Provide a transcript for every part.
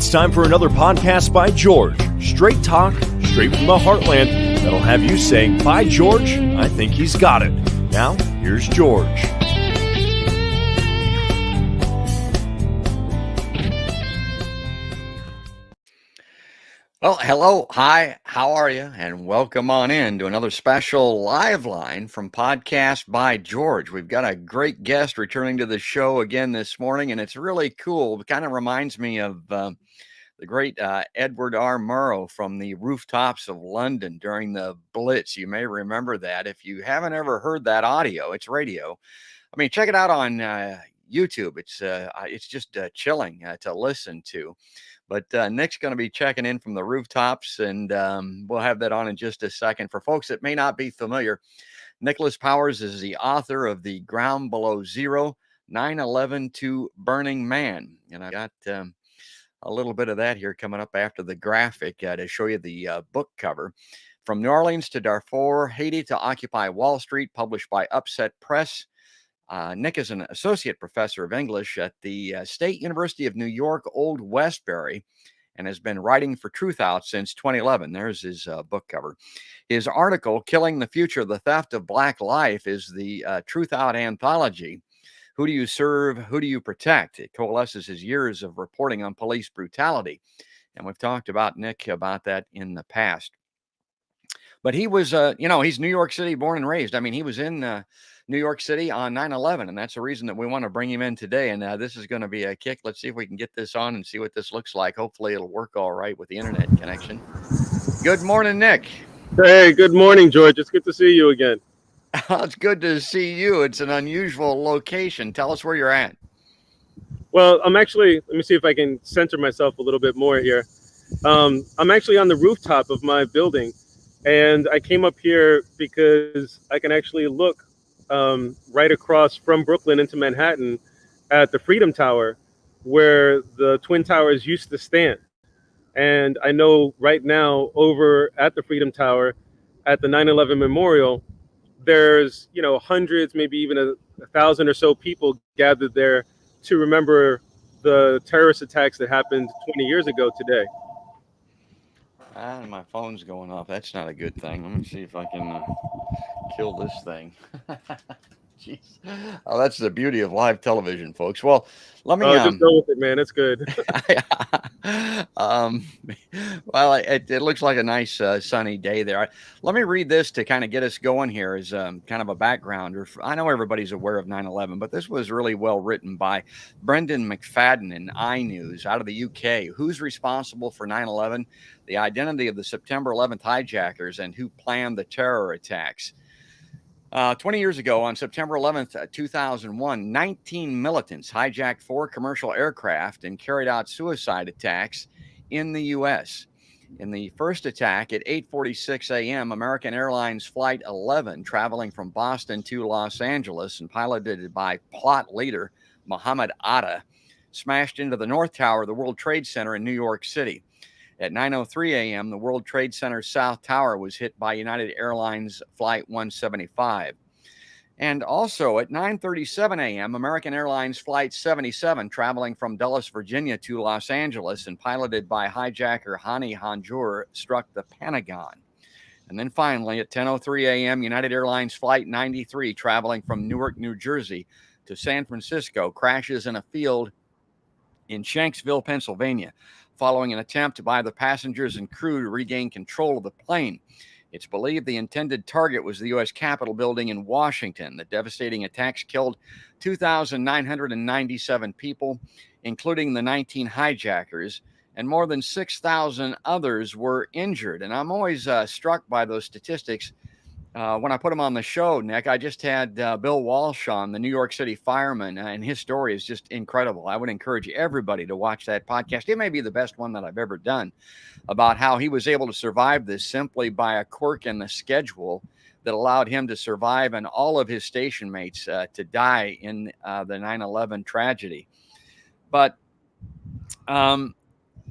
It's time for another podcast by George. Straight talk, straight from the heartland, that'll have you saying, by George, I think he's got it. Now, here's George. Well, hello, hi, how are you? And welcome on in to another special live line from Podcast by George. We've got a great guest returning to the show again this morning, and it's really cool. It kind of reminds me of the great Edward R. Murrow from the Rooftops of London during the Blitz. You may remember that. If you haven't ever heard that audio, it's radio. I mean, check it out on YouTube. It's just chilling to listen to. But Nick's going to be checking in from the rooftops, and we'll have that on in just a second. For folks that may not be familiar, Nicholas Powers is the author of The Ground Below Zero, 9/11 to Burning Man. And I got a little bit of that here coming up after the graphic to show you the book cover. From New Orleans to Darfur, Haiti to Occupy Wall Street, published by Upset Press. Nick is an associate professor of English at the State University of New York, Old Westbury, and has been writing for Truthout since 2011. There's his book cover. His article, Killing the Future, The Theft of Black Life, is the Truthout anthology. Who do you serve? Who do you protect? It coalesces his years of reporting on police brutality. And we've talked about Nick about that in the past. But he was, he's New York City born and raised. I mean, he was in New York City on 9/11, and that's the reason that we want to bring him in today. And this is going to be a kick. Let's see if we can get this on and see what this looks like. Hopefully it'll work all right with the internet connection. Good morning, Nick. Hey, good morning, George. It's good to see you again. It's good to see you. It's an unusual location. Tell us where you're at. Well, let me see if I can center myself a little bit more here. I'm actually on the rooftop of my building, and I came up here because I can actually look right across from Brooklyn into Manhattan at the Freedom Tower, where the Twin Towers used to stand. And I know right now over at the Freedom Tower at the 9/11 Memorial, there's, hundreds, maybe even a 1,000 or so people gathered there to remember the terrorist attacks that happened 20 years ago today. My phone's going off. That's not a good thing. Let me see if I can kill this thing. Jeez. Oh, that's the beauty of live television, folks. Well, let me just go with it, man. It's good. Well, it looks like a nice sunny day there. Let me read this to kind of get us going here as kind of a background. I know everybody's aware of 9/11, but this was really well written by Brendan McFadden in iNews out of the UK. Who's responsible for 9/11? The identity of the September 11th hijackers and who planned the terror attacks. 20 years ago, on September 11th, 2001, 19 militants hijacked 4 commercial aircraft and carried out suicide attacks in the U.S. In the first attack at 8:46 a.m., American Airlines Flight 11, traveling from Boston to Los Angeles and piloted by plot leader Mohammed Atta, smashed into the North Tower of the World Trade Center in New York City. At 9:03 a.m., the World Trade Center South Tower was hit by United Airlines Flight 175. And also at 9:37 a.m., American Airlines Flight 77, traveling from Dulles, Virginia to Los Angeles and piloted by hijacker Hani Hanjour, struck the Pentagon. And then finally, at 10:03 a.m., United Airlines Flight 93, traveling from Newark, New Jersey to San Francisco, crashes in a field in Shanksville, Pennsylvania, following an attempt by the passengers and crew to regain control of the plane. It's believed the intended target was the U.S. Capitol building in Washington. The devastating attacks killed 2,997 people, including the 19 hijackers, and more than 6,000 others were injured. And I'm always struck by those statistics. When I put him on the show, Nick, I just had Bill Walsh on, the New York City fireman, and his story is just incredible. I would encourage everybody to watch that podcast. It may be the best one that I've ever done, about how he was able to survive this simply by a quirk in the schedule that allowed him to survive and all of his station mates to die in the 9/11 tragedy. But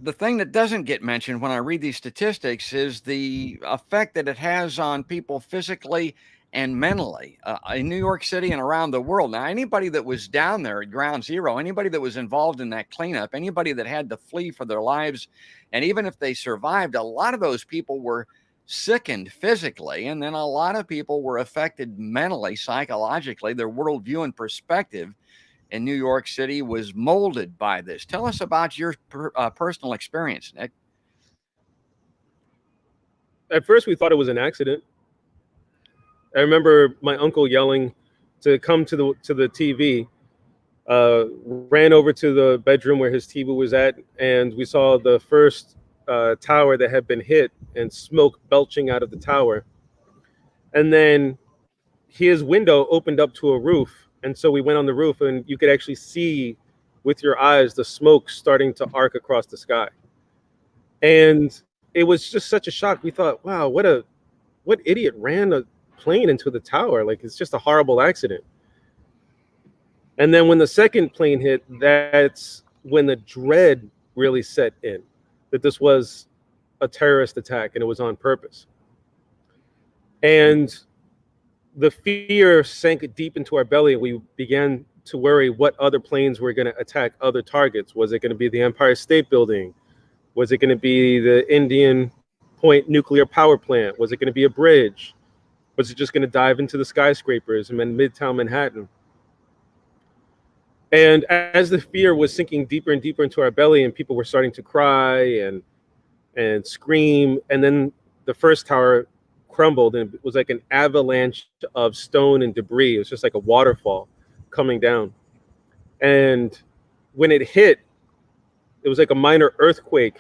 the thing that doesn't get mentioned when I read these statistics is the effect that it has on people physically and mentally in New York City and around the world. Now, anybody that was down there at ground zero, anybody that was involved in that cleanup, anybody that had to flee for their lives, and even if they survived, a lot of those people were sickened physically, and then a lot of people were affected mentally, psychologically. Their worldview and perspective in New York City was molded by this. Tell us about your personal experience, Nick. At first, we thought it was an accident. I remember my uncle yelling to come to the TV. Ran over to the bedroom where his TV was at, and we saw the first tower that had been hit and smoke belching out of the tower. And then his window opened up to a roof, and so we went on the roof, and you could actually see with your eyes the smoke starting to arc across the sky. And it was just such a shock. We thought, wow, what idiot ran a plane into the tower? Like, it's just a horrible accident. And then when the second plane hit, that's when the dread really set in, that this was a terrorist attack and it was on purpose. And the fear sank deep into our belly. We began to worry what other planes were going to attack other targets. Was it going to be the Empire State Building? Was it going to be the Indian Point nuclear power plant? Was it going to be a bridge? Was it just going to dive into the skyscrapers in Midtown Manhattan? And as the fear was sinking deeper and deeper into our belly, and people were starting to cry and scream, and then the first tower crumbled, and it was like an avalanche of stone and debris. It was just like a waterfall coming down. And when it hit, it was like a minor earthquake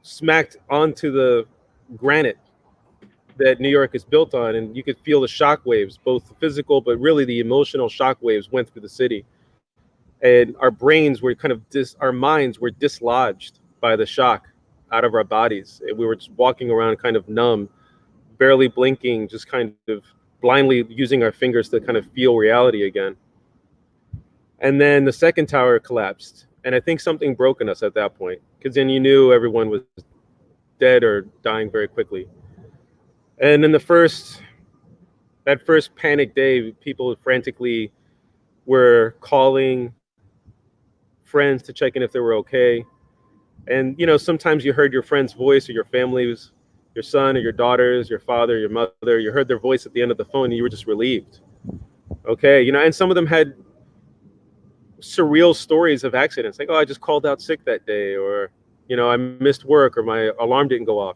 smacked onto the granite that New York is built on, and you could feel the shock waves, both the physical, but really the emotional shock waves went through the city. And our brains were kind of our minds were dislodged by the shock out of our bodies. And we were just walking around kind of numb, barely blinking, just kind of blindly using our fingers to kind of feel reality again. And then the second tower collapsed. And I think something broke in us at that point, because then you knew everyone was dead or dying very quickly. And in that first panic day, people frantically were calling friends to check in if they were okay. And, you know, sometimes you heard your friend's voice or your family's, your son or your daughters, your father, your mother, you heard their voice at the end of the phone and you were just relieved. Okay, you know, and some of them had surreal stories of accidents, like, oh, I just called out sick that day, or, you know, I missed work, or my alarm didn't go off.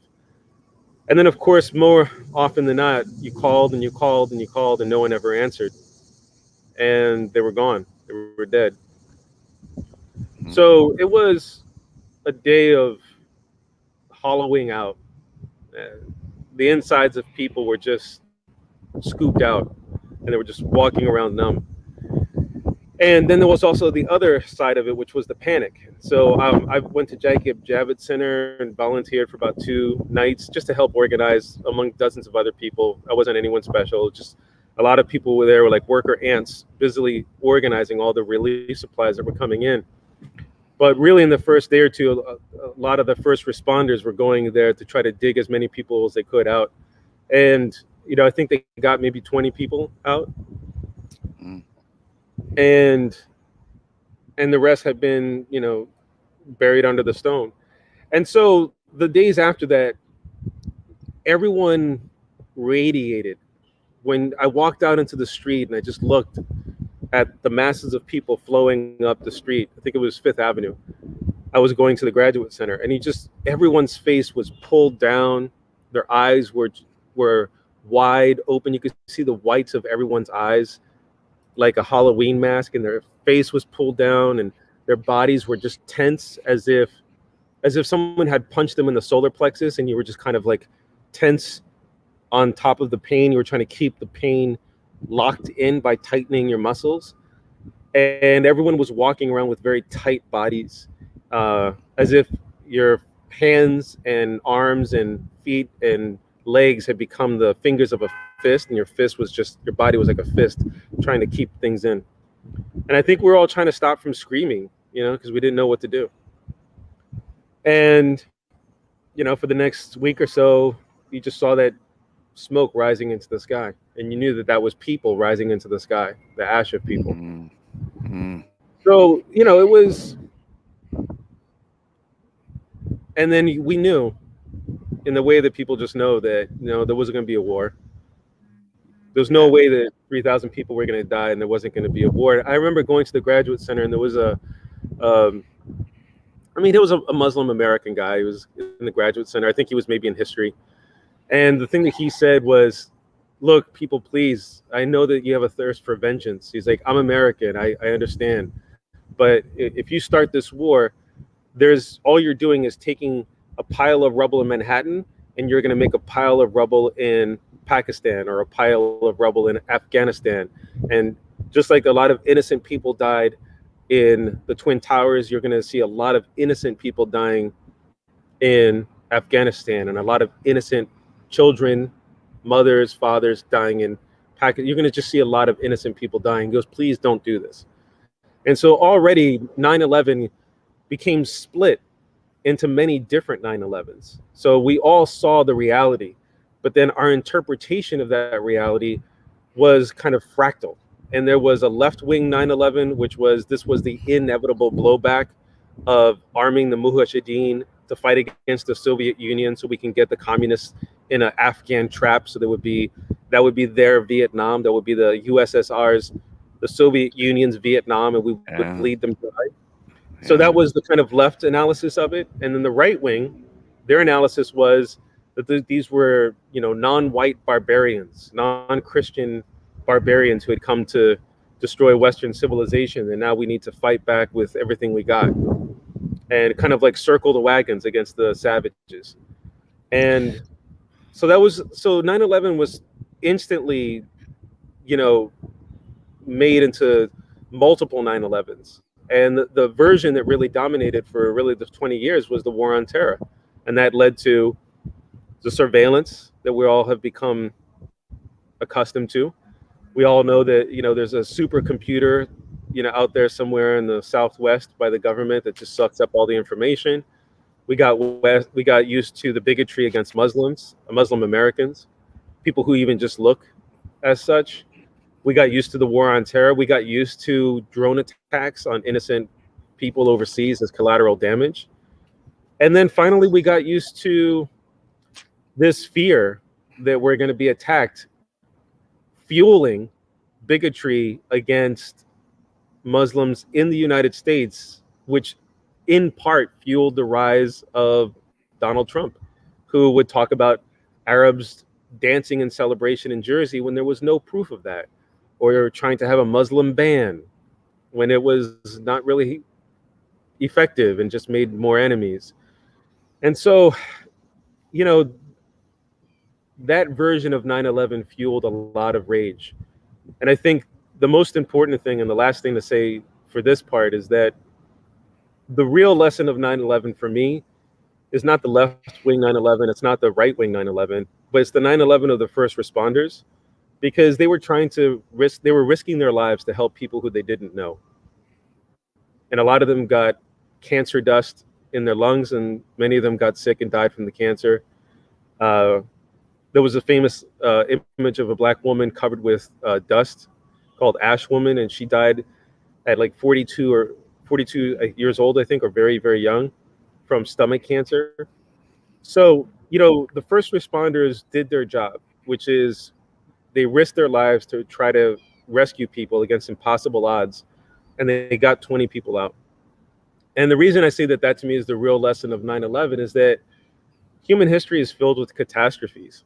And then, of course, more often than not, you called and you called and you called and no one ever answered. And they were gone. They were dead. So it was a day of hollowing out. The insides of people were just scooped out and they were just walking around numb. And then there was also the other side of it, which was the panic. So I went to Jacob Javits Center and volunteered for about 2 nights just to help organize among dozens of other people. I wasn't anyone special. Just a lot of people were there, were like worker ants, busily organizing all the relief supplies that were coming in. But really in the first day or two, a lot of the first responders were going there to try to dig as many people as they could out. And, you know, I think they got maybe 20 people out. And the rest had been, you know, buried under the stone. And so the days after that, everyone radiated. When I walked out into the street and I just looked at the masses of people flowing up the street, I think it was Fifth Avenue. I was going to the Graduate Center, and everyone's face was pulled down. Their eyes were wide open. You could see the whites of everyone's eyes, like a Halloween mask, and their face was pulled down and their bodies were just tense as if someone had punched them in the solar plexus and you were just kind of like tense on top of the pain. You were trying to keep the pain locked in by tightening your muscles. And everyone was walking around with very tight bodies, as if your hands and arms and feet and legs had become the fingers of a fist, and your body was like a fist trying to keep things in. And I think we were all trying to stop from screaming, you know, because we didn't know what to do. And, you know, for the next week or so, you just saw that smoke rising into the sky, and you knew that that was people rising into the sky, the ash of people. Mm-hmm. So, it was, and then we knew in the way that people just know that, there wasn't going to be a war. There's no way that 3,000 people were going to die and there wasn't going to be a war. I remember going to the graduate center, and there was um, there was a Muslim American guy who was in the graduate center. I think he was maybe in history. And the thing that he said was, look, people, please, I know that you have a thirst for vengeance. He's like, I'm American. I understand. But if you start this war, all you're doing is taking a pile of rubble in Manhattan, and you're going to make a pile of rubble in Pakistan or a pile of rubble in Afghanistan. And just like a lot of innocent people died in the Twin Towers, you're going to see a lot of innocent people dying in Afghanistan, and a lot of innocent children, mothers, fathers dying in Pakistan. You're going to just see a lot of innocent people dying. He goes, please don't do this. And so already 9/11 became split into many different 9/11s. So we all saw the reality, but then our interpretation of that reality was kind of fractal. And there was a left-wing 9/11, which was the inevitable blowback of arming the Mujahideen to fight against the Soviet Union so we can get the communists in an Afghan trap. So that would be their Vietnam. That would be the USSR's, the Soviet Union's Vietnam, and we would bleed them dry. So that was the kind of left analysis of it. And then the right wing, their analysis was that these were, non-white barbarians, non-Christian barbarians who had come to destroy Western civilization. And now we need to fight back with everything we got and kind of like circle the wagons against the savages. And so 9/11 was instantly, made into multiple 9/11s. And the version that really dominated for really the 20 years was the war on terror. And that led to the surveillance that we all have become accustomed to. We all know that, there's a supercomputer, out there somewhere in the Southwest by the government that just sucks up all the information. We got used to the bigotry against Muslims, Muslim Americans, people who even just look as such. We got used to the war on terror. We got used to drone attacks on innocent people overseas as collateral damage. And then finally, we got used to this fear that we're going to be attacked, fueling bigotry against Muslims in the United States, which in part fueled the rise of Donald Trump, who would talk about Arabs dancing in celebration in Jersey when there was no proof of that, or trying to have a Muslim ban when it was not really effective and just made more enemies. And so, that version of 9/11 fueled a lot of rage. And I think the most important thing and the last thing to say for this part is that the real lesson of 9/11 for me is not the left wing 9/11, it's not the right wing 9/11, but it's the 9/11 of the first responders, because they were risking their lives to help people who they didn't know. And a lot of them got cancer dust in their lungs, and many of them got sick and died from the cancer. There was a famous image of a black woman covered with dust called Ash Woman, and she died at like 42 years old, I think, or very, very young, from stomach cancer. So, the first responders did their job, which is they risked their lives to try to rescue people against impossible odds, and they got 20 people out. And the reason I say that to me is the real lesson of 9/11 is that human history is filled with catastrophes.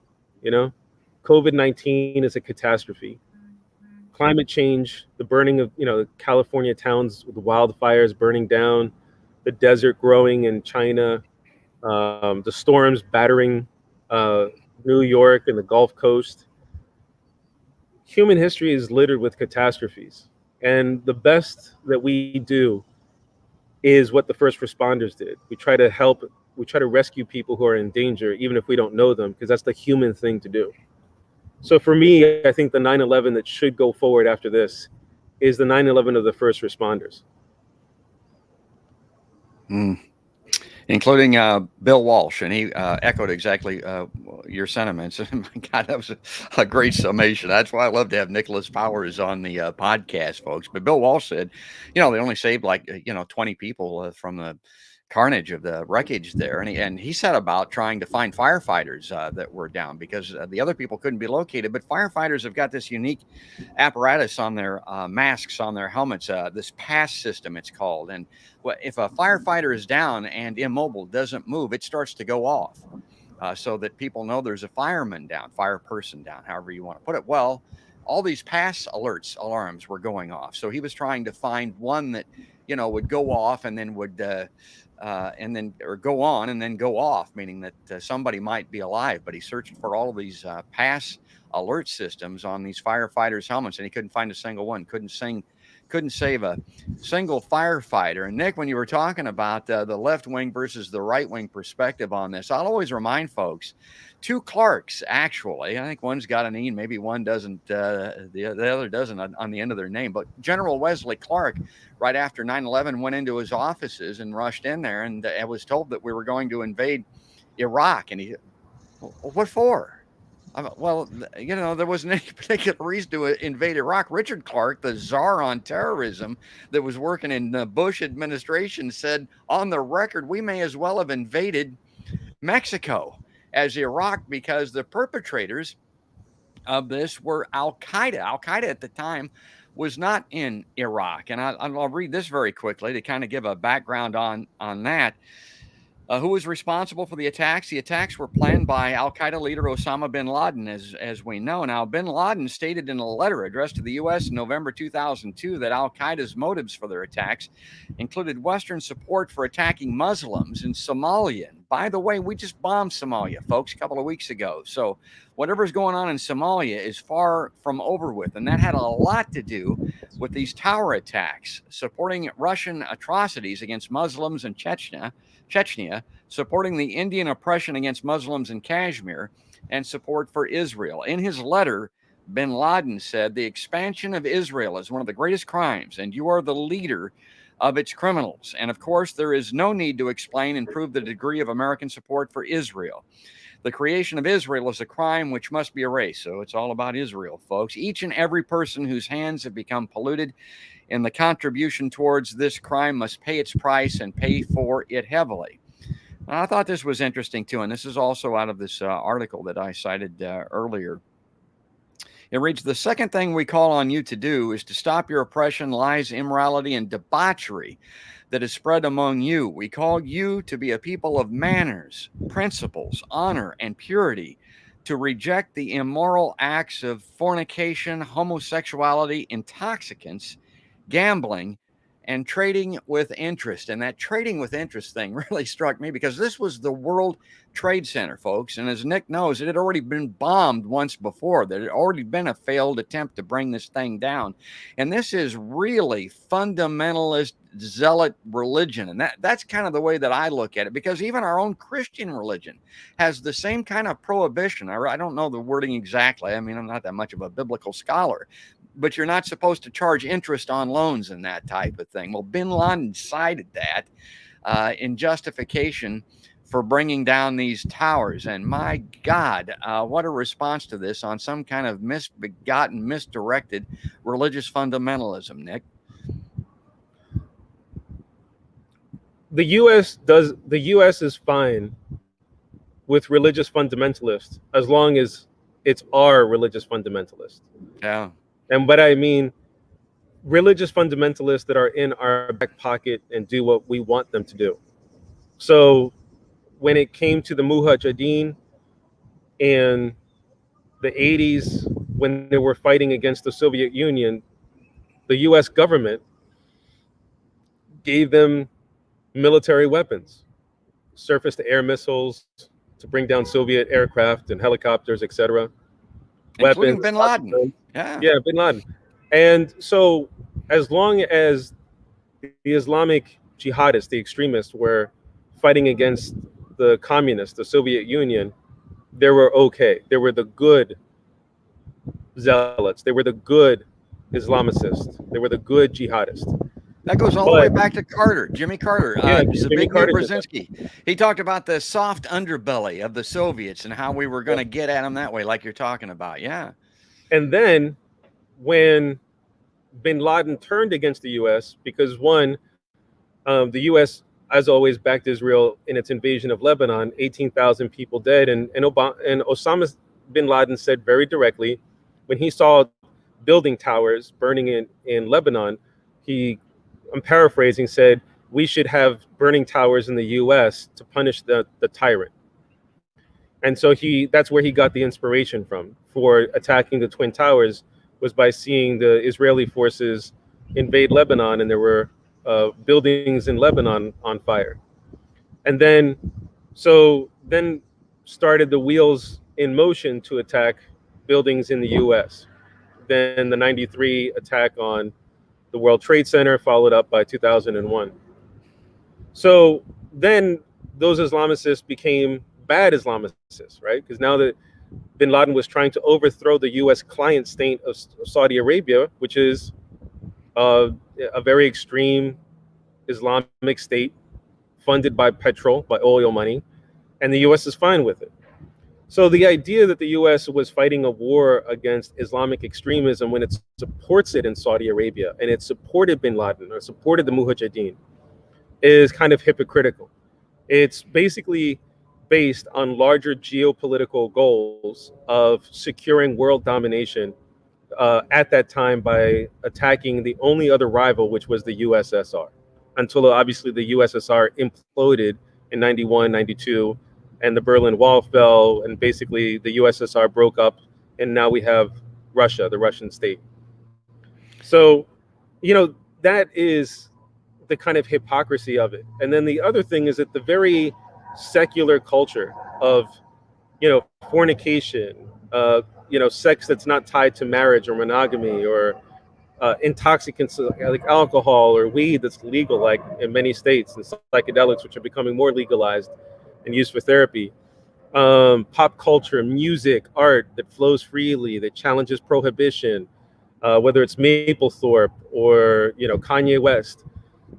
COVID-19 is a catastrophe. Climate change, the burning of, California towns with wildfires burning down, the desert growing in China, the storms battering New York and the Gulf Coast. Human history is littered with catastrophes. And the best that we do is what the first responders did. We try to rescue people who are in danger, even if we don't know them, because that's the human thing to do. So for me, I think the 9/11 that should go forward after this is the 9/11 of the first responders. including Bill Walsh, and he echoed exactly your sentiments. My God, that was a great summation. That's why I love to have Nicholas Powers on the podcast, folks. But Bill Walsh said, they only saved 20 people from the carnage of the wreckage there, and he set about trying to find firefighters that were down because the other people couldn't be located. But firefighters have got this unique apparatus on their masks, on their helmets, this pass system it's called. And if a firefighter is down and immobile, doesn't move, it starts to go off so that people know there's a fireman down, fire person down, however you want to put it. Well, all these pass alarms were going off. So he was trying to find one that, would go off and then would, or go on and then go off, meaning that somebody might be alive. But he searched for all of these pass alert systems on these firefighters' helmets, and he couldn't find a single one. Couldn't save a single firefighter. And Nick, when you were talking about the left wing versus the right wing perspective on this, I'll always remind folks, two Clarks, actually. I think one's got an E, maybe one doesn't, the other doesn't on the end of their name. But General Wesley Clark, right after 9/11, went into his offices and rushed in there and was told that we were going to invade Iraq. And he, what for? Well, there wasn't any particular reason to invade Iraq. Richard Clark, the czar on terrorism that was working in the Bush administration, said on the record, we may as well have invaded Mexico as Iraq because the perpetrators of this were Al-Qaeda. Al-Qaeda at the time was not in Iraq. And I'll read this very quickly to kind of give a background on that. Who was responsible for the attacks? The attacks were planned by al-Qaeda leader Osama bin Laden, as we know. Now, bin Laden stated in a letter addressed to the U.S. in November 2002 that al-Qaeda's motives for their attacks included Western support for attacking Muslims in Somalia. And by the way, we just bombed Somalia, folks, a couple of weeks ago. So whatever's going on in Somalia is far from over with. And that had a lot to do with these tower attacks, supporting Russian atrocities against Muslims in Chechnya, supporting the Indian oppression against Muslims in Kashmir, and support for Israel. In his letter, bin Laden said, the expansion of Israel is one of the greatest crimes, and you are the leader of its criminals. And of course, there is no need to explain and prove the degree of American support for Israel. The creation of Israel is a crime which must be erased. So it's all about Israel, folks. Each and every person whose hands have become polluted in the contribution towards this crime must pay its price and pay for it heavily. I thought this was interesting, too, and this is also out of this article that I cited earlier. It reads, the second thing we call on you to do is to stop your oppression, lies, immorality, and debauchery that is spread among you. We call you to be a people of manners, principles, honor, and purity, to reject the immoral acts of fornication, homosexuality, intoxicants, gambling, and trading with interest. And that trading with interest thing really struck me because this was the World Trade Center, folks. And as Nick knows, it had already been bombed once before. There had already been a failed attempt to bring this thing down. And this is really fundamentalist zealot religion. And that's kind of the way that I look at it, because even our own Christian religion has the same kind of prohibition. I don't know the wording exactly. I mean, I'm not that much of a biblical scholar, but you're not supposed to charge interest on loans and that type of thing. Well, bin Laden cited that in justification for bringing down these towers. And my God, what a response to this on some kind of misbegotten, misdirected religious fundamentalism, Nick. The U.S. is fine with religious fundamentalists as long as it's our religious fundamentalist. Yeah. And what I mean, religious fundamentalists that are in our back pocket and do what we want them to do. So when it came to the Mujahideen in the 80s, when they were fighting against the Soviet Union, the US government gave them military weapons, surface-to-air missiles to bring down Soviet aircraft and helicopters, etc. Including bin Laden. Yeah, bin Laden. And so as long as the Islamic jihadists, the extremists, were fighting against the communists, the Soviet Union, they were okay. They were the good zealots. They were the good Islamicists. They were the good jihadists. That goes all the way back to Carter, Jimmy Carter, Yeah, Jimmy Zbigniew Carter did that. Brzezinski. He talked about the soft underbelly of the Soviets and how we were going to get at them that way, like you're talking about. Yeah. And then when bin Laden turned against the U.S. because one, the U.S. as always backed Israel in its invasion of Lebanon, 18,000 people dead, and Osama bin Laden said very directly, when he saw building towers burning in Lebanon, I'm paraphrasing, said we should have burning towers in the U.S. to punish the tyrant. And so that's where he got the inspiration from for attacking the Twin Towers, was by seeing the Israeli forces invade Lebanon, and there were buildings in Lebanon on fire. And then started the wheels in motion to attack buildings in the U.S. Then the 93 attack on the World Trade Center, followed up by 2001. So then those Islamicists became bad Islamicists, right? Because now that bin Laden was trying to overthrow the U.S. client state of Saudi Arabia, which is a very extreme Islamic state funded by petrol, by oil money, and the U.S. is fine with it. So the idea that the U.S. was fighting a war against Islamic extremism when it supports it in Saudi Arabia, and it supported bin Laden or supported the Mujahideen, is kind of hypocritical. It's basically based on larger geopolitical goals of securing world domination at that time by attacking the only other rival, which was the USSR, until obviously the USSR imploded in 91, 92, and the Berlin Wall fell, and basically the USSR broke up, and now we have Russia, the Russian state. So, that is the kind of hypocrisy of it. And then the other thing is that the very secular culture of, fornication, sex that's not tied to marriage or monogamy, or intoxicants like alcohol or weed that's legal, like in many states, and psychedelics, which are becoming more legalized and used for therapy. Pop culture, music, art that flows freely, that challenges prohibition, whether it's Mapplethorpe or Kanye West.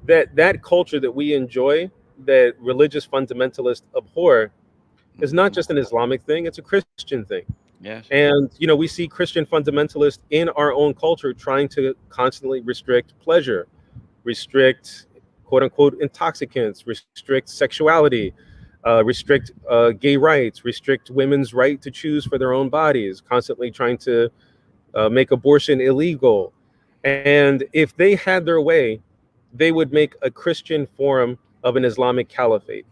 That culture that we enjoy, that religious fundamentalists abhor, is not just an Islamic thing; it's a Christian thing. Yes. And we see Christian fundamentalists in our own culture trying to constantly restrict pleasure, restrict quote unquote intoxicants, restrict sexuality, restrict gay rights, restrict women's right to choose for their own bodies, constantly trying to make abortion illegal. And if they had their way, they would make a Christian form of an Islamic caliphate.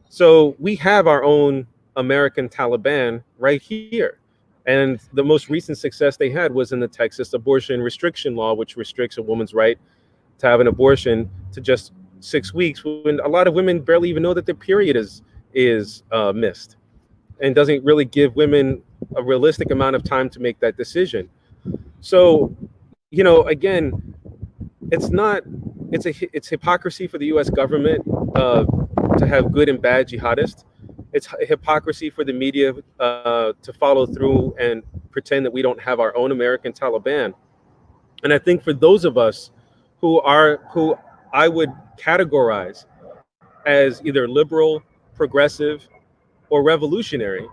So we have our own American Taliban right here. And the most recent success they had was in the Texas abortion restriction law, which restricts a woman's right to have an abortion to just 6 weeks, when a lot of women barely even know that their period is missed, and doesn't really give women a realistic amount of time to make that decision. So, again, it's hypocrisy for the U.S. government to have good and bad jihadists. It's hypocrisy for the media to follow through and pretend that we don't have our own American Taliban. And I think for those of us who I would categorize as either liberal, progressive, or revolutionary,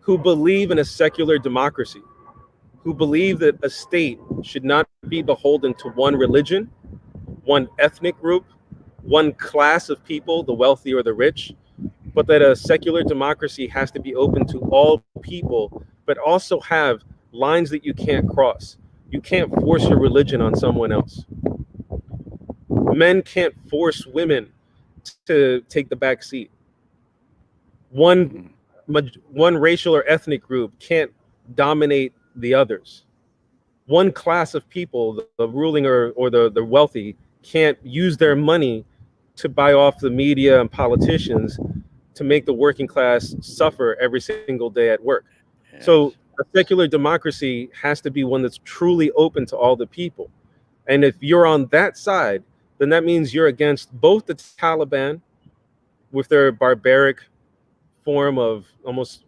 who believe in a secular democracy, who believe that a state should not be beholden to one religion, one ethnic group, one class of people, the wealthy or the rich, but that a secular democracy has to be open to all people, but also have lines that you can't cross. You can't force your religion on someone else. Men can't force women to take the back seat. One racial or ethnic group can't dominate the others. One class of people, the ruling or the wealthy, can't use their money to buy off the media and politicians to make the working class suffer every single day at work. Yes. So a secular democracy has to be one that's truly open to all the people. And if you're on that side, then that means you're against both the Taliban with their barbaric form of almost,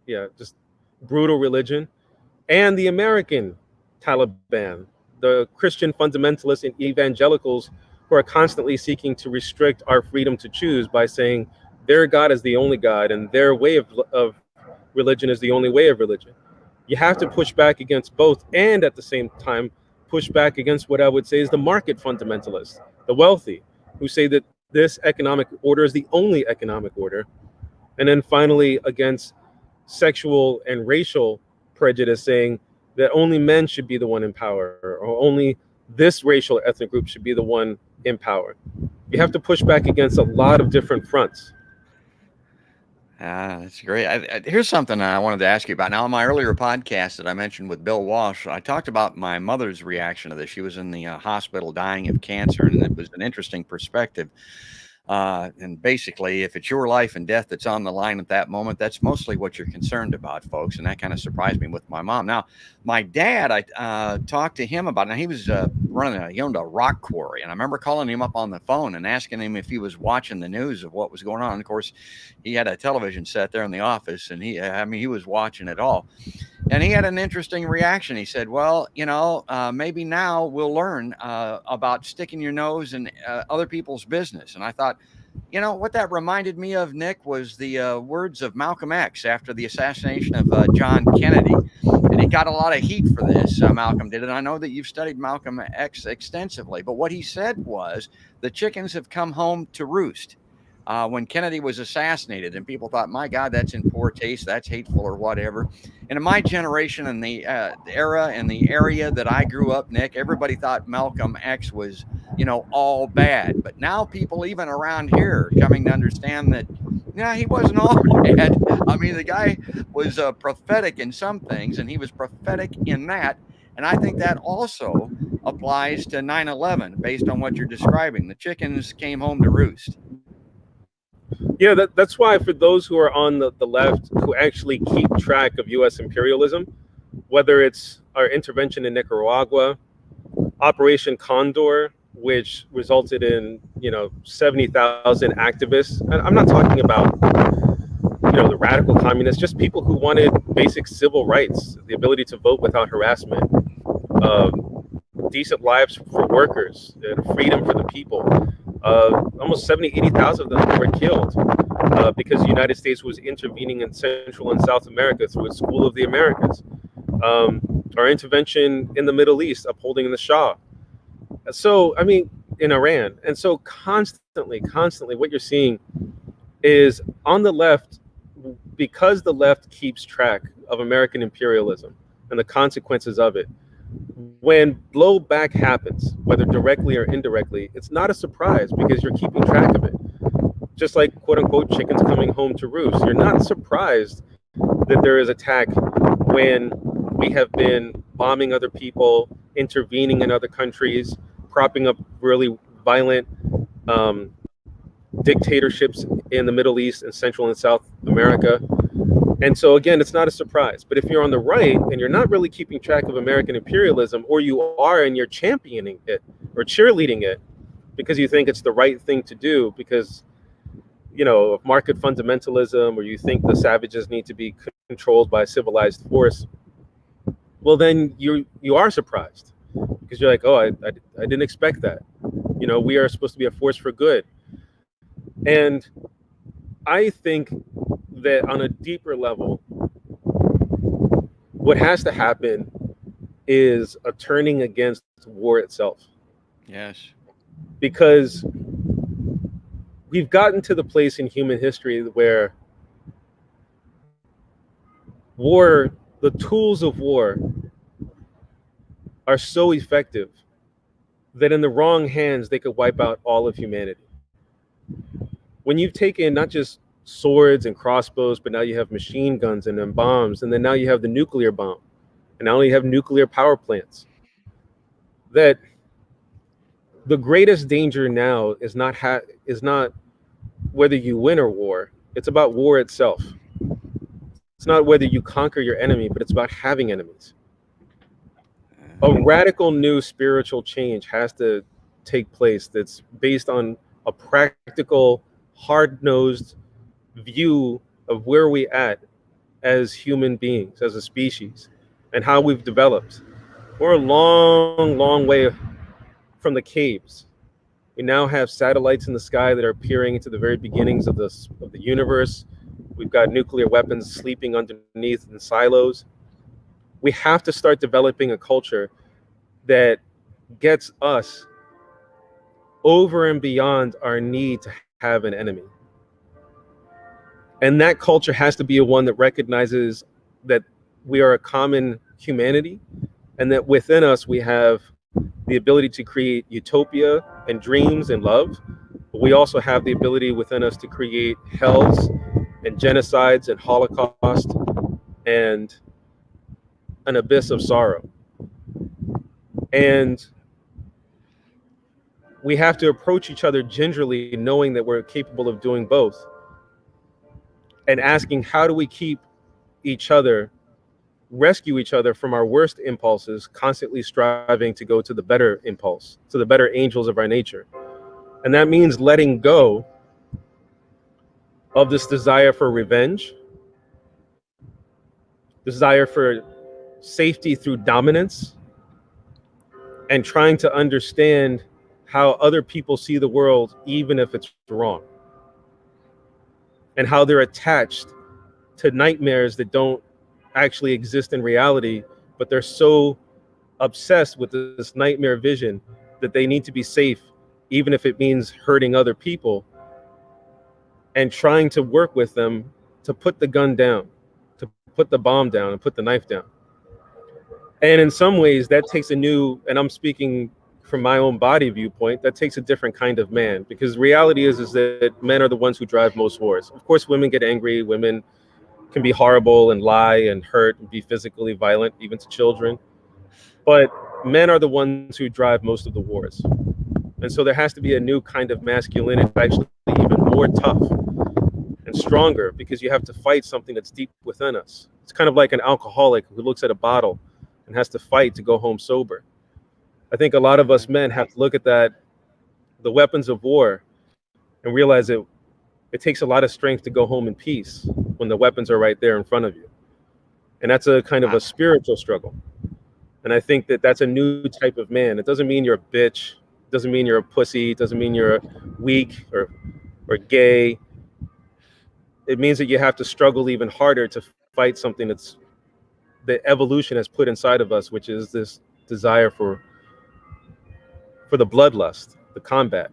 just brutal religion, and the American Taliban, the Christian fundamentalists and evangelicals who are constantly seeking to restrict our freedom to choose by saying their God is the only God and their way of religion is the only way of religion. You have to push back against both, and at the same time push back against what I would say is the market fundamentalists, the wealthy, who say that this economic order is the only economic order. And then finally against sexual and racial prejudice, saying that only men should be the one in power, or only this racial ethnic group should be the one in power. You have to push back against a lot of different fronts. That's great. Here's something I wanted to ask you about. Now, in my earlier podcast that I mentioned with Bill Walsh, I talked about my mother's reaction to this. She was in the hospital dying of cancer, and it was an interesting perspective. And basically, if it's your life and death that's on the line at that moment, that's mostly what you're concerned about, folks. And that kind of surprised me with my mom. Now, my dad, I talked to him about it. Now, he was he owned a rock quarry. And I remember calling him up on the phone and asking him if he was watching the news of what was going on. And of course, he had a television set there in the office, and he was watching it all. And he had an interesting reaction. He said, well, maybe now we'll learn about sticking your nose in other people's business. And I thought, what that reminded me of, Nick, was the words of Malcolm X after the assassination of John Kennedy. And he got a lot of heat for this, Malcolm did. And I know that you've studied Malcolm X extensively. But what he said was, the chickens have come home to roost. When Kennedy was assassinated, and people thought, my God, that's in poor taste, that's hateful or whatever. And in my generation and the era and the area that I grew up, Nick, everybody thought Malcolm X was, all bad. But now people even around here are coming to understand that, he wasn't all bad. I mean, the guy was prophetic in some things, and he was prophetic in that. And I think that also applies to 9/11 based on what you're describing. The chickens came home to roost. Yeah, that's why for those who are on the left who actually keep track of U.S. imperialism, whether it's our intervention in Nicaragua, Operation Condor, which resulted in 70,000 activists. And I'm not talking about the radical communists, just people who wanted basic civil rights, the ability to vote without harassment, decent lives for workers, and freedom for the people. Almost 80,000 of them were killed because the United States was intervening in Central and South America through its School of the Americas. Our intervention in the Middle East, upholding the Shah. So, in Iran. And so constantly, what you're seeing is on the left, because the left keeps track of American imperialism and the consequences of it, when blowback happens, whether directly or indirectly, it's not a surprise because you're keeping track of it. Just like, quote unquote, chickens coming home to roost. You're not surprised that there is attack when we have been bombing other people, intervening in other countries, propping up really violent dictatorships in the Middle East and Central and South America. And so, again, it's not a surprise. But if you're on the right and you're not really keeping track of American imperialism, or you are and you're championing it or cheerleading it because you think it's the right thing to do because, of market fundamentalism, or you think the savages need to be controlled by civilized force, well, then you are surprised because you're like, oh, I didn't expect that. We are supposed to be a force for good. And I think that on a deeper level, what has to happen is a turning against war itself. Yes. Because we've gotten to the place in human history where war, the tools of war, are so effective that in the wrong hands, they could wipe out all of humanity. When you've taken not just swords and crossbows, but now you have machine guns and then bombs, and then now you have the nuclear bomb, and now you have nuclear power plants, that the greatest danger now is not whether you win or war. It's about war itself. It's not whether you conquer your enemy, but it's about having enemies. A radical new spiritual change has to take place that's based on a practical, hard-nosed view of where we at as human beings, as a species, and how we've developed. We're a long, long way from the caves. We now have satellites in the sky that are peering into the very beginnings of the universe. We've got nuclear weapons sleeping underneath in silos. We have to start developing a culture that gets us over and beyond our need to have an enemy. And that culture has to be a one that recognizes that we are a common humanity and that within us we have the ability to create utopia and dreams and love. But we also have the ability within us to create hells and genocides and holocaust and an abyss of sorrow. And we have to approach each other gingerly, knowing that we're capable of doing both, and asking, how do we keep each other, rescue each other from our worst impulses, constantly striving to go to the better impulse, to the better angels of our nature. And that means letting go of this desire for revenge, desire for safety through dominance, and trying to understand how other people see the world, even if it's wrong, and how they're attached to nightmares that don't actually exist in reality, but they're so obsessed with this nightmare vision that they need to be safe, even if it means hurting other people, and trying to work with them to put the gun down, to put the bomb down, and put the knife down. And in some ways, that takes a new, and I'm speaking from my own body viewpoint, that takes a different kind of man, because reality is that men are the ones who drive most wars. Of course, women get angry, women can be horrible and lie and hurt and be physically violent, even to children. But men are the ones who drive most of the wars. And so there has to be a new kind of masculinity, actually even more tough and stronger, because you have to fight something that's deep within us. It's kind of like an alcoholic who looks at a bottle and has to fight to go home sober. I think a lot of us men have to look at that, the weapons of war, and realize that it takes a lot of strength to go home in peace when the weapons are right there in front of you. And that's a kind of a spiritual struggle. And I think that that's a new type of man. It doesn't mean you're a bitch. It doesn't mean you're a pussy. It doesn't mean you're weak or gay. It means that you have to struggle even harder to fight something that's the evolution has put inside of us, which is this desire for the bloodlust, the combat.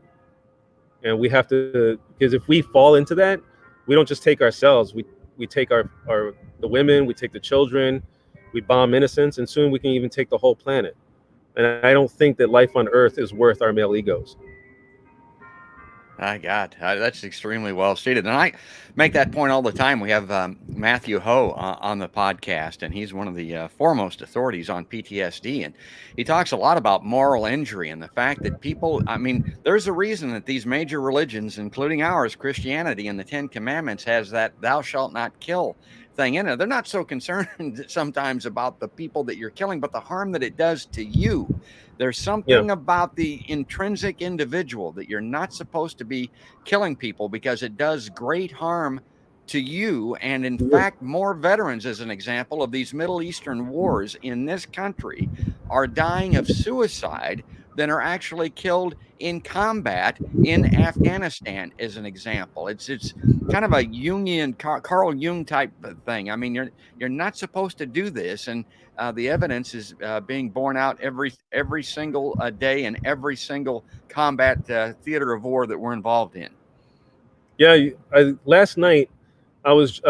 And we have to, because if we fall into that, we don't just take ourselves, we take our the women, we take the children, we bomb innocents, and soon we can even take the whole planet. And I don't think that life on Earth is worth our male egos. My God, that's extremely well stated. And I make that point all the time. We have Matthew Ho on the podcast, and he's one of the foremost authorities on PTSD. And he talks a lot about moral injury and the fact that people, I mean, there's a reason that these major religions, including ours, Christianity, and the Ten Commandments has that thou shalt not kill thing in it. They're not so concerned sometimes about the people that you're killing, but the harm that it does to you. There's something about the intrinsic individual that you're not supposed to be killing people because it does great harm to you. And in fact, more veterans, as an example of these Middle Eastern wars in this country, are dying of suicide than are actually killed in combat in Afghanistan, as an example. It's kind of a Jungian, Carl Jung type of thing. I mean, you're not supposed to do this, and the evidence is being borne out every single day in every single combat theater of war that we're involved in. Yeah, last night I was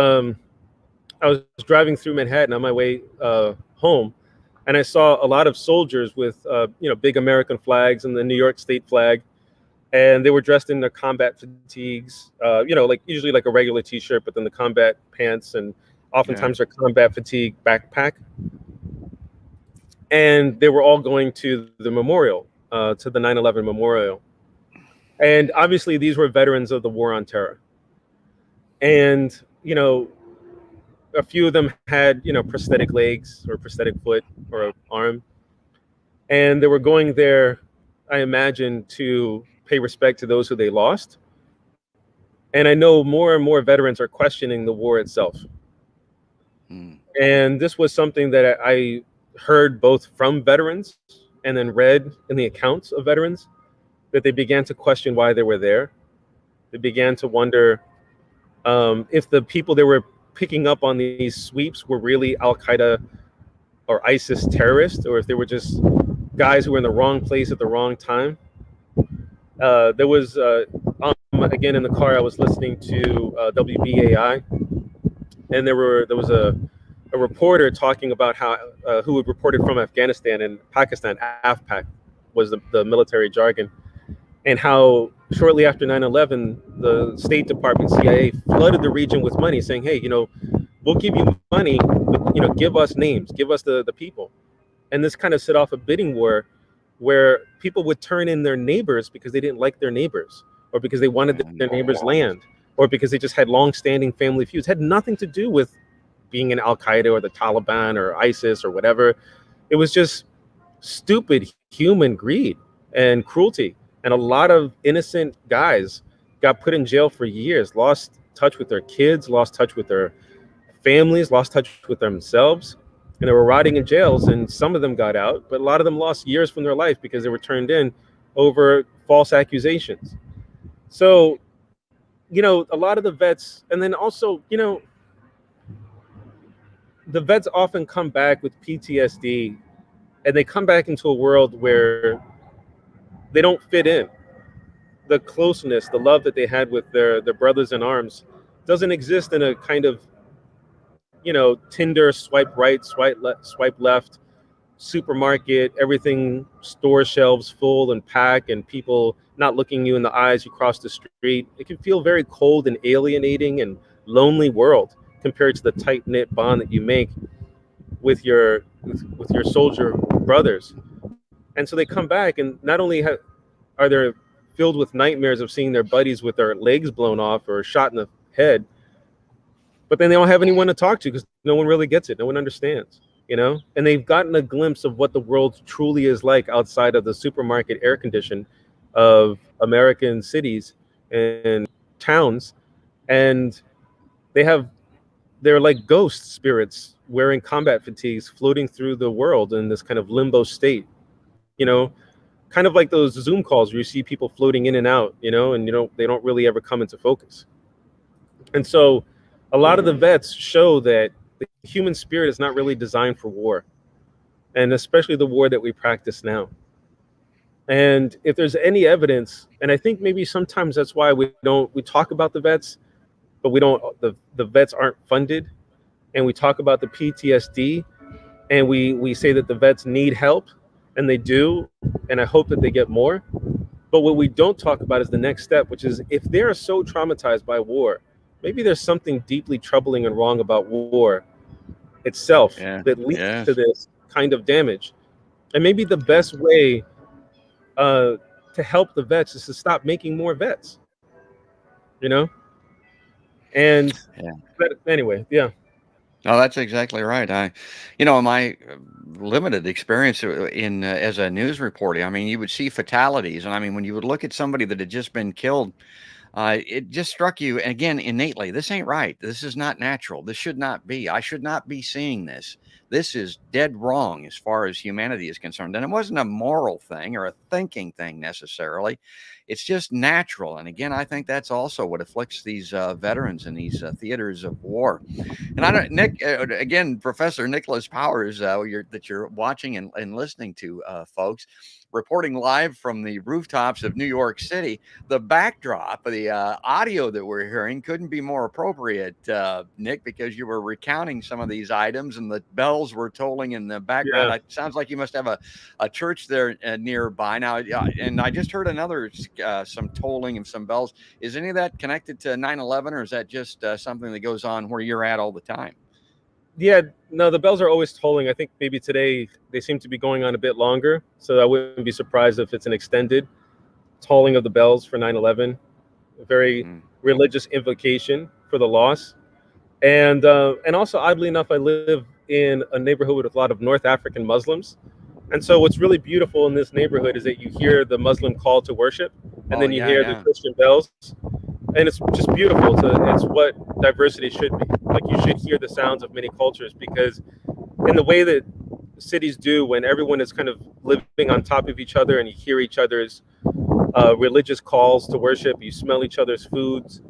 driving through Manhattan on my way home, and I saw a lot of soldiers with big American flags and the New York state flag, and they were dressed in their combat fatigues, like usually like a regular t-shirt, but then the combat pants, and oftentimes their combat fatigue backpack. And they were all going to the memorial, to the 9/11 memorial. And obviously these were veterans of the war on terror. And, a few of them had, prosthetic legs or prosthetic foot or arm. And they were going there, I imagine, to pay respect to those who they lost. And I know more and more veterans are questioning the war itself. And this was something that I heard both from veterans and then read in the accounts of veterans that they began to question why they were there. They began to wonder if the people they were picking up on these sweeps were really Al Qaeda or ISIS terrorists, or if they were just guys who were in the wrong place at the wrong time. There was, again, in the car, I was listening to WBAI, and there was a reporter talking about how who had reported from Afghanistan and Pakistan. AFPAC was the military jargon, and how shortly after 9/11, the State Department, CIA, flooded the region with money, saying, "Hey, we'll give you money, but give us names, give us the people." And this kind of set off a bidding war, where people would turn in their neighbors because they didn't like their neighbors, or because they wanted their neighbors' land, or because they just had long-standing family feuds. It had nothing to do with being in Al Qaeda or the Taliban or ISIS or whatever. It was just stupid human greed and cruelty. And a lot of innocent guys got put in jail for years, lost touch with their kids, lost touch with their families, lost touch with themselves. And they were rotting in jails, and some of them got out, but a lot of them lost years from their life because they were turned in over false accusations. So, a lot of the vets, and then also, the vets often come back with PTSD, and they come back into a world where they don't fit in. The closeness, the love that they had with their brothers in arms doesn't exist in a kind of, Tinder, swipe right, swipe left, supermarket, everything, store shelves full and packed, and people not looking you in the eyes. You cross the street. It can feel very cold and alienating and lonely world compared to the tight-knit bond that you make with your soldier brothers. And so they come back, and not only are they filled with nightmares of seeing their buddies with their legs blown off or shot in the head, but then they don't have anyone to talk to because no one really gets it. No one understands, and they've gotten a glimpse of what the world truly is like outside of the supermarket air condition of American cities and towns. And they're like ghost spirits wearing combat fatigues, floating through the world in this kind of limbo state, kind of like those Zoom calls where you see people floating in and out, and they don't really ever come into focus. And so a lot of the vets show that the human spirit is not really designed for war, and especially the war that we practice now. And if there's any evidence, and I think maybe sometimes that's why we talk about the vets, but we don't, the vets aren't funded, and we talk about the PTSD, and we say that the vets need help, and they do, and I hope that they get more. But what we don't talk about is the next step, which is if they're so traumatized by war, maybe there's something deeply troubling and wrong about war itself that leads to this kind of damage. And maybe the best way to help the vets is to stop making more vets, And but anyway, yeah. No, that's exactly right. My limited experience in as a news reporter, you would see fatalities, and when you would look at somebody that had just been killed, it just struck you again innately. This ain't right. This is not natural. This should not be. I should not be seeing this. This is dead wrong as far as humanity is concerned. And it wasn't a moral thing or a thinking thing necessarily. It's just natural. And again, I think that's also what afflicts these veterans in these theaters of war. And Nick, again, Professor Nicholas Powers, that you're watching and listening to, folks, reporting live from the rooftops of New York City. The backdrop, the audio that we're hearing couldn't be more appropriate, Nick, because you were recounting some of these items and the bells were tolling in the background. It sounds like you must have a church there nearby now. And I just heard some tolling of some bells. Is any of that connected to 9/11, or is that just something that goes on where you're at all the time? Yeah, no, the bells are always tolling. I think maybe today they seem to be going on a bit longer, so I wouldn't be surprised if it's an extended tolling of the bells for 9/11. A very religious invocation for the loss. And also, oddly enough, I live in a neighborhood with a lot of North African Muslims. And so what's really beautiful in this neighborhood is that you hear the Muslim call to worship, and then you hear the Christian bells. And it's just beautiful. It's what diversity should be. Like, you should hear the sounds of many cultures, because in the way that cities do when everyone is kind of living on top of each other and you hear each other's religious calls to worship, you smell each other's foods,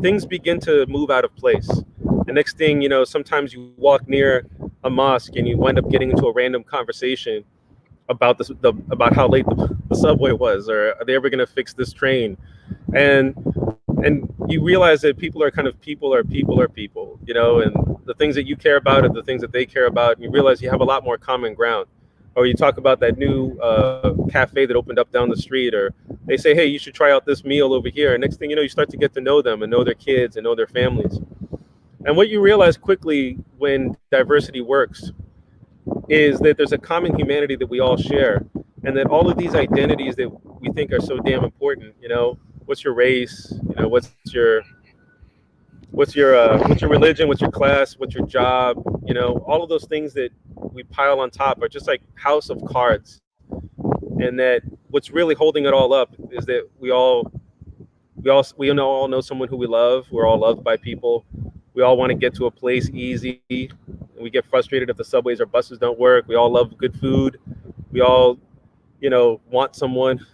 things begin to move out of place. The next thing you know, sometimes you walk near a mosque and you wind up getting into a random conversation about about how late the subway was, or are they ever going to fix this train? And you realize that people are kind of people, you know, and the things that you care about are the things that they care about. And you realize you have a lot more common ground. Or you talk about that new cafe that opened up down the street, or they say, hey, you should try out this meal over here. And next thing you know, you start to get to know them and know their kids and know their families. And what you realize quickly when diversity works is that there's a common humanity that we all share, and that all of these identities that we think are so damn important, you know, what's your race, you know, what's your religion, what's your class, what's your job, you know, all of those things that we pile on top are just like house of cards. And that what's really holding it all up is that we all know someone who we love. We're all loved by people. We all want to get to a place easy. We get frustrated if the subways or buses don't work. We all love good food. We all, you know, want someone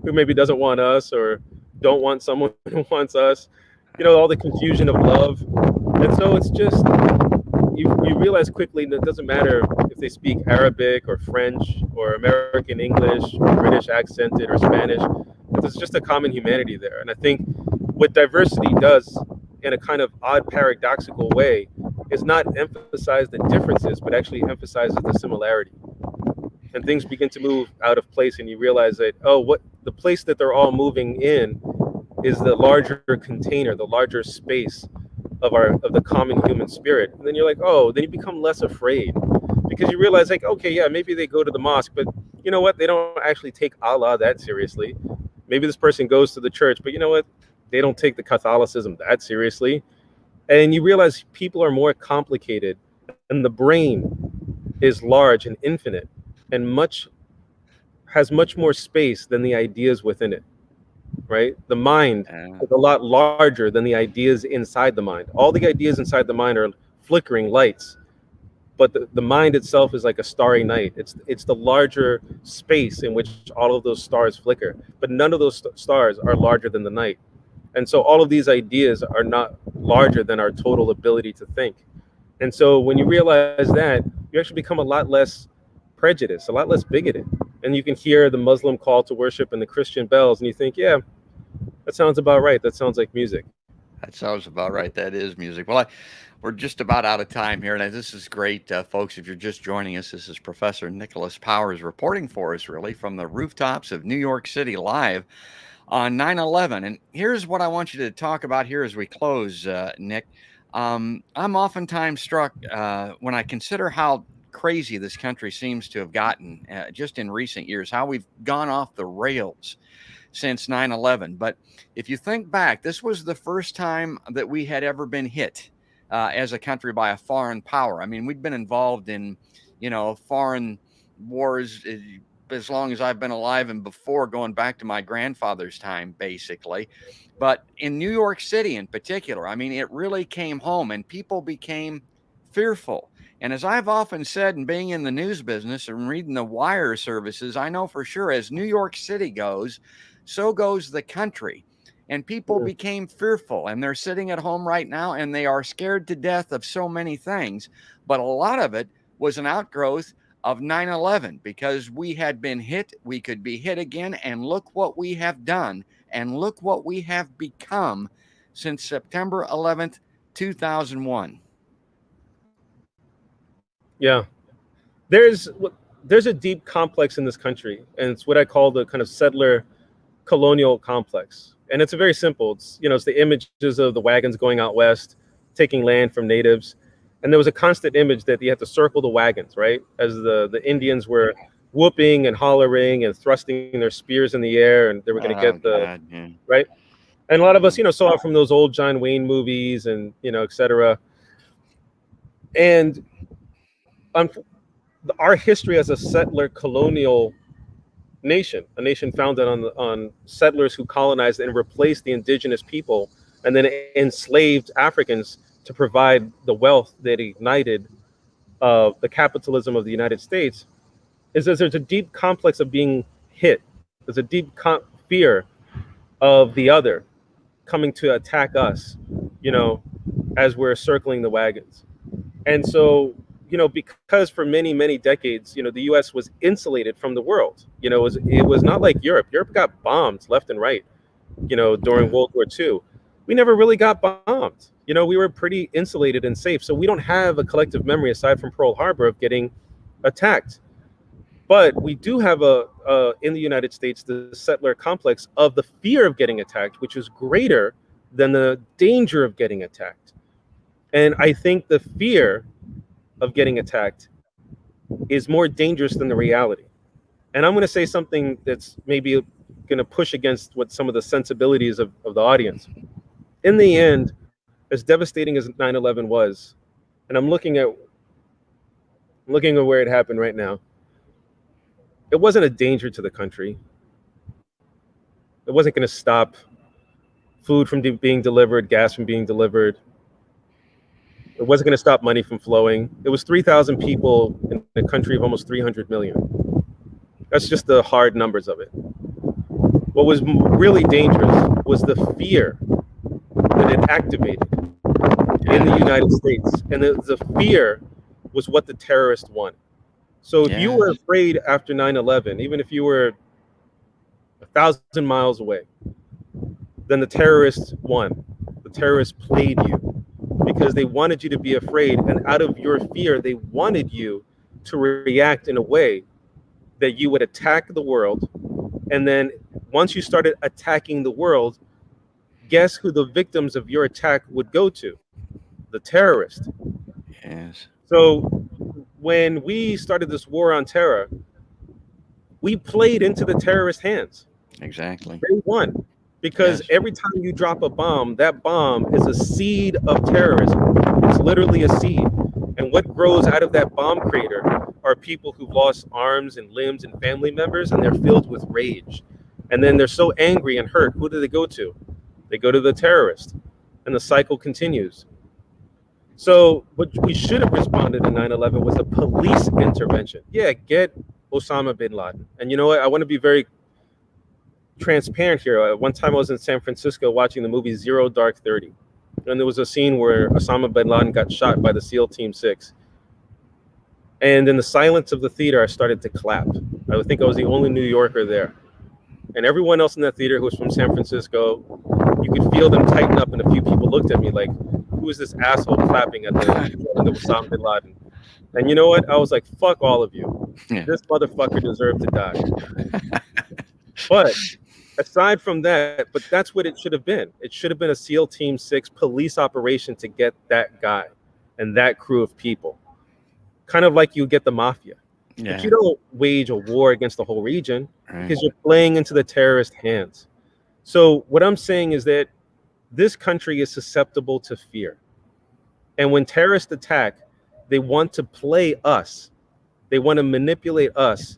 who maybe doesn't want us, or don't want someone who wants us. You know, all the confusion of love. And so it's just, you realize quickly that it doesn't matter if they speak Arabic or French or American English or British accented or Spanish. There's just a common humanity there. And I think what diversity does in a kind of odd paradoxical way is not emphasize the differences, but actually emphasizes the similarity. And things begin to move out of place, and you realize that, oh, what the place that they're all moving in is the larger container, the larger space of the common human spirit. And then you're like, oh, then you become less afraid, because you realize, like, okay, yeah, maybe they go to the mosque, but you know what? They don't actually take Allah that seriously. Maybe this person goes to the church, but you know what? They don't take the Catholicism that seriously. And you realize people are more complicated, and the brain is large and infinite, and has much more space than the ideas within it. Right? The mind is a lot larger than the ideas inside the mind. All the ideas inside the mind are flickering lights, but the mind itself is like a starry night. It's the larger space in which all of those stars flicker, but none of those stars are larger than the night. And so all of these ideas are not larger than our total ability to think. And so when you realize that, you actually become a lot less prejudiced, a lot less bigoted. And you can hear the Muslim call to worship and the Christian bells, and you think, yeah, that sounds about right. That sounds like music. That sounds about right. That is music. Well, we're just about out of time here, and this is great, folks. If you're just joining us, this is Professor Nicholas Powers reporting for us, really, from the rooftops of New York City live on 9/11. And here's what I want you to talk about here as we close, Nick. I'm oftentimes struck when I consider how crazy this country seems to have gotten just in recent years, how we've gone off the rails since 9/11. But if you think back, this was the first time that we had ever been hit as a country by a foreign power. I mean, we'd been involved in, you know, foreign wars as long as I've been alive, and before, going back to my grandfather's time, basically. But in New York City in particular, I mean, it really came home, and people became fearful. And as I've often said, and being in the news business and reading the wire services, I know for sure as New York City goes, so goes the country. And people became fearful, and they're sitting at home right now, and they are scared to death of so many things. But a lot of it was an outgrowth of 9/11, because we had been hit, we could be hit again, and look what we have done, and look what we have become since September 11th, 2001. Yeah. There's a deep complex in this country, and it's what I call the kind of settler colonial complex. And it's a very simple. It's, you know, it's the images of the wagons going out west, taking land from natives. And there was a constant image that you had to circle the wagons, right? As the Indians were whooping and hollering and thrusting their spears in the air, and they were going to get right. And a lot of us, you know, saw it from those old John Wayne movies, and, you know, et cetera. And our history as a settler colonial nation, a nation founded on settlers who colonized and replaced the indigenous people, and then enslaved Africans to provide the wealth that ignited the capitalism of the United States is that there's a deep complex of being hit. There's a deep fear of the other coming to attack us, you know, as we're circling the wagons. And so, you know, because for many, many decades, you know, the US was insulated from the world. You know, it was not like Europe. Europe got bombed left and right, you know, during World War II. We never really got bombed. You know, we were pretty insulated and safe. So we don't have a collective memory aside from Pearl Harbor of getting attacked. But we do have in the United States, the settler complex of the fear of getting attacked, which is greater than the danger of getting attacked. And I think the fear of getting attacked is more dangerous than the reality. And I'm going to say something that's maybe going to push against what some of the sensibilities of the audience. In the end, as devastating as 9/11 was, and I'm looking at where it happened right now, it wasn't a danger to the country. It wasn't going to stop food from being delivered, gas from being delivered. It wasn't going to stop money from flowing. It was 3,000 people in a country of almost 300 million. That's just the hard numbers of it. What was really dangerous was the fear that it activated in the United States. And the fear was what the terrorists wanted. So if you were afraid after 9/11, even if you were 1,000 miles away, then the terrorists won. The terrorists played you because they wanted you to be afraid. And out of your fear, they wanted you to react in a way that you would attack the world. And then once you started attacking the world, guess who the victims of your attack would go to? The terrorist. Yes. So when we started this war on terror, we played into the terrorist hands. Exactly. They won. Because every time you drop a bomb, that bomb is a seed of terrorism. It's literally a seed. And what grows out of that bomb crater are people who've lost arms and limbs and family members, and they're filled with rage. And then they're so angry and hurt. Who do they go to? They go to the terrorist. And the cycle continues. So what we should have responded in 9/11 was a police intervention. Yeah, get Osama bin Laden. And you know what? I want to be very transparent here. One time I was in San Francisco watching the movie Zero Dark 30. And there was a scene where Osama bin Laden got shot by the SEAL Team 6. And in the silence of the theater, I started to clap. I would think I was the only New Yorker there. And everyone else in that theater who was from San Francisco, you could feel them tighten up, and a few people looked at me like, who is this asshole clapping at the Osama bin Laden? And you know what? I was like, fuck all of you. This motherfucker deserved to die. But aside from that, but that's what it should have been. It should have been a SEAL Team 6 police operation to get that guy and that crew of people. Kind of like you get the mafia. But you don't wage a war against the whole region because you're playing into the terrorist hands. So what I'm saying is that this country is susceptible to fear. And when terrorists attack, they want to play us. They want to manipulate us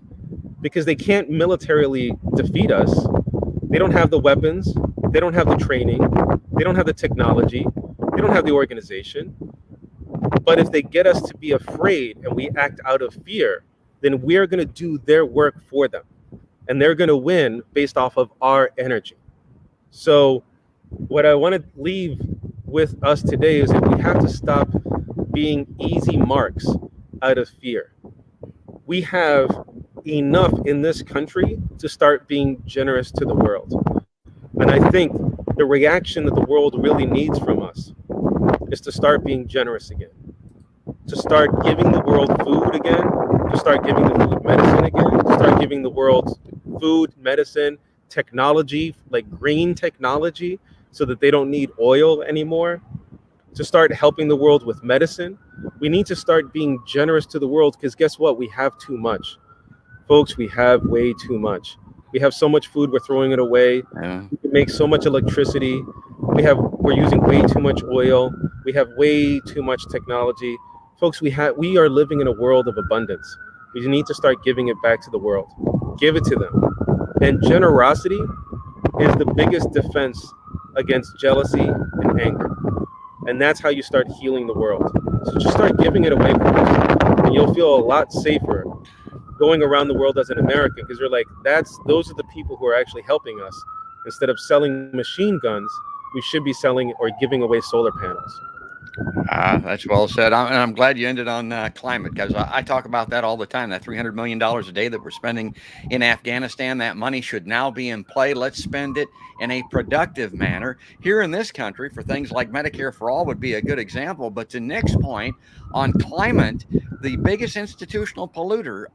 because they can't militarily defeat us. They don't have the weapons. They don't have the training. They don't have the technology. They don't have the organization. But if they get us to be afraid and we act out of fear, then we're going to do their work for them. And they're going to win based off of our energy. So what I want to leave with us today is that we have to stop being easy marks out of fear. We have enough in this country to start being generous to the world. And I think the reaction that the world really needs from us is to start being generous again, to start giving the world food again, to start giving the food medicine again, to start giving the world food, medicine, technology, like green technology, so that they don't need oil anymore, to start helping the world with medicine. We need to start being generous to the world because guess what? We have too much. Folks, we have way too much. We have so much food, we're throwing it away. We can make so much electricity. We're using way too much oil. We have way too much technology. Folks, we are living in a world of abundance. We need to start giving it back to the world. Give it to them. And generosity is the biggest defense against jealousy and anger. And that's how you start healing the world. So just start giving it away, folks. and you'll feel a lot safer going around the world as an American, because you're like, those are the people who are actually helping us. Instead of selling machine guns, we should be selling or giving away solar panels. That's well said. And I'm glad you ended on climate, because I talk about that all the time. That $300 million a day that we're spending in Afghanistan, that money should now be in play. Let's spend it in a productive manner. Here in this country, for things like Medicare for All would be a good example. But to Nick's point on climate, the biggest institutional polluter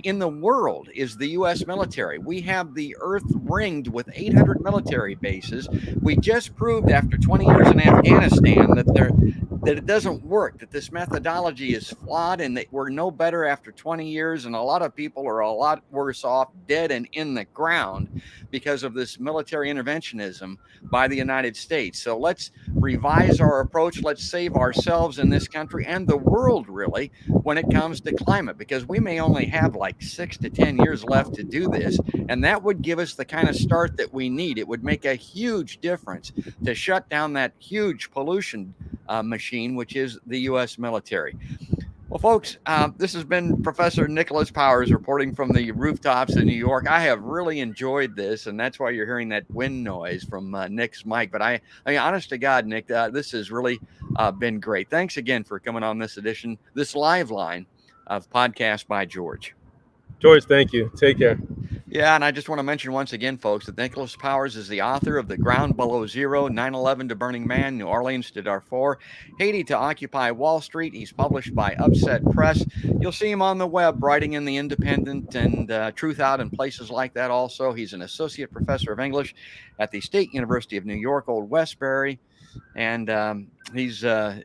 in the world is the U.S. military. We have the earth ringed with 800 military bases. We just proved after 20 years in Afghanistan that it doesn't work, that this methodology is flawed, and that we're no better after 20 years. And a lot of people are a lot worse off dead and in the ground because of this military interventionism by the United States. So let's revise our approach. Let's save ourselves in this country and the world, really, when it comes to climate, because we may only have like 6 to 10 years left to do this. And that would give us the kind of start that we need. It would make a huge difference to shut down that huge pollution machine, which is the U.S. military. Well, folks, this has been Professor Nicholas Powers reporting from the rooftops in New York. I have really enjoyed this, and that's why you're hearing that wind noise from Nick's mic. But I mean, honest to God, Nick, this has really been great. Thanks again for coming on this live line of Podcast by George. George, thank you. Take care. Yeah, and I just want to mention once again, folks, that Nicholas Powers is the author of The Ground Below Zero, 9/11 to Burning Man, New Orleans to Darfur, Haiti to Occupy Wall Street. He's published by Upset Press. You'll see him on the web writing in The Independent and Truth Out and places like that also. He's an associate professor of English at the State University of New York, Old Westbury. And he's a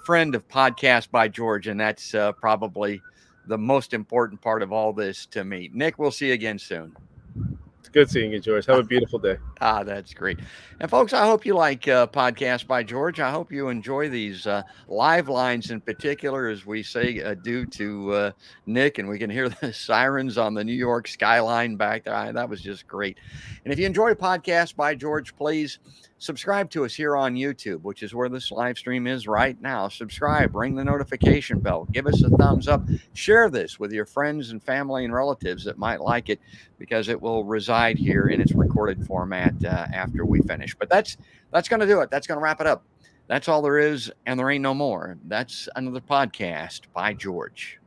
friend of Podcast by George, and that's probably the most important part of all this to me. Nick, we'll see you again soon. It's good seeing you, George. Have a beautiful day. That's great. And folks, I hope you like Podcast by George. I hope you enjoy these live lines in particular, as we say due to Nick, and we can hear the sirens on the New York skyline back there. That was just great. And if you enjoy Podcast by George, please subscribe to us here on YouTube, which is where this live stream is right now. Subscribe, ring the notification bell, give us a thumbs up, share this with your friends and family and relatives that might like it, because it will reside here in its recorded format after we finish. But that's going to do it. That's going to wrap it up. That's all there is, and there ain't no more. That's another podcast by George.